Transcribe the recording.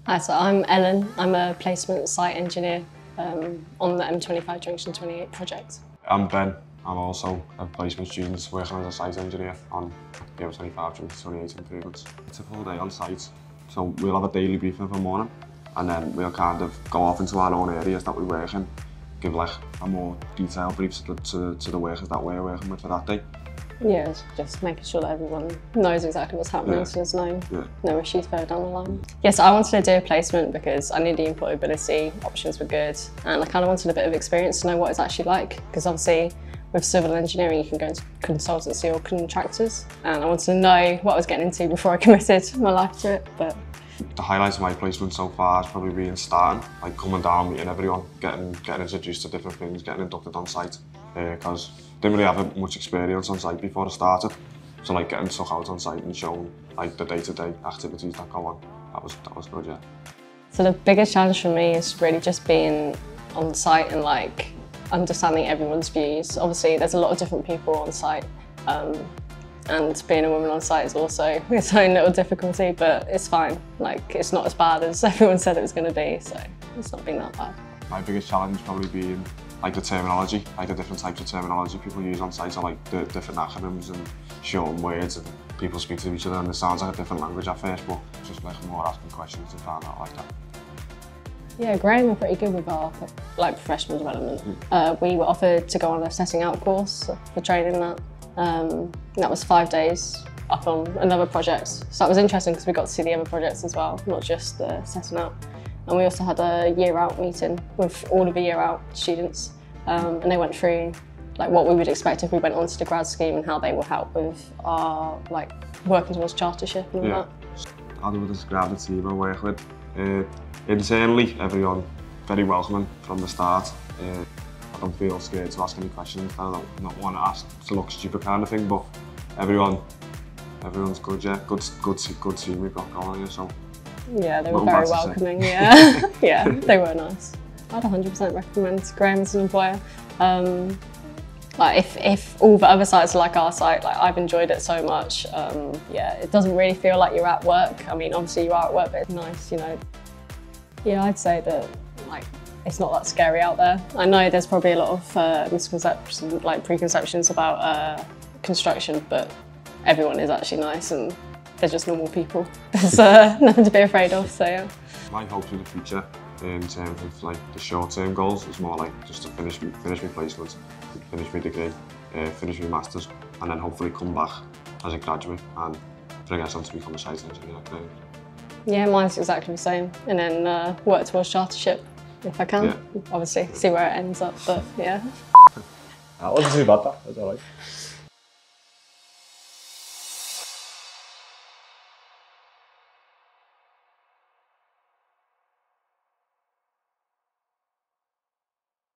Hi, so I'm Ellen. I'm a placement site engineer on the M25 Junction 28 project. I'm Ben. I'm also a placement student working as a site engineer on the M25 Junction 28 improvements. It's a full day on site, so we'll have a daily briefing for the morning, and then we'll kind of go off into our own areas that we work in, give like a more detailed brief to the workers that we're working with for that day. Yeah, just making sure that everyone knows exactly what's happening, so there's no issues further down the line. Yes, I wanted to do a placement because I knew the employability options were good, and I kind of wanted a bit of experience to know what it's actually like, because obviously with civil engineering you can go into consultancy or contractors, and I wanted to know what I was getting into before I committed my life to it. But the highlights of my placement so far has probably been starting, like coming down, meeting everyone, getting introduced to different things, getting inducted on site, because I didn't really have much experience on site before I started. So like getting stuck out on site and shown like the day-to-day activities that go on, that was good, yeah. So the biggest challenge for me is really just being on site and like understanding everyone's views. Obviously there's a lot of different people on site, and being a woman on site is also its own little difficulty, but it's fine. Like, it's not as bad as everyone said it was going to be, so it's not been that bad. My biggest challenge probably being like the terminology, like the different types of terminology people use on site, or like the different acronyms and shortened words, and people speak to each other and it sounds like a different language at first, but just like more asking questions and find out like that. Yeah, Graham were pretty good with our professional development. We were offered to go on a setting out course for training that. That was 5 days up on another project. So that was interesting because we got to see the other projects as well, not just the setting out. And we also had a year out meeting with all of the year out students, and they went through like what we would expect if we went onto the grad scheme and how they will help with our like working towards chartership and all that. How do we describe the team I work with? Internally, everyone very welcoming from the start. I don't feel scared to ask any questions. I don't not want to ask to look stupid kind of thing, but everyone's good, yeah. Good team we've got going here, so. Yeah, they were very welcoming, yeah. Yeah, they were nice. I'd 100% recommend Graham as an employer. Like if all the other sites are like our site, like I've enjoyed it so much. Yeah, it doesn't really feel like you're at work. I mean, obviously you are at work, but it's nice, you know. Yeah, I'd say that like it's not that scary out there. I know there's probably a lot of misconceptions, like preconceptions about construction, but everyone is actually nice and they're just normal people. There's nothing to be afraid of, so yeah. My hopes for the future in terms of like the short-term goals is more like just to finish my placements, finish my degree, finish my masters, and then hopefully come back as a graduate and progress on to become a site engineer. Yeah, mine's exactly the same, and then work towards chartership if I can. Yeah. Obviously, see where it ends up, but yeah. That wasn't too bad, that was alright.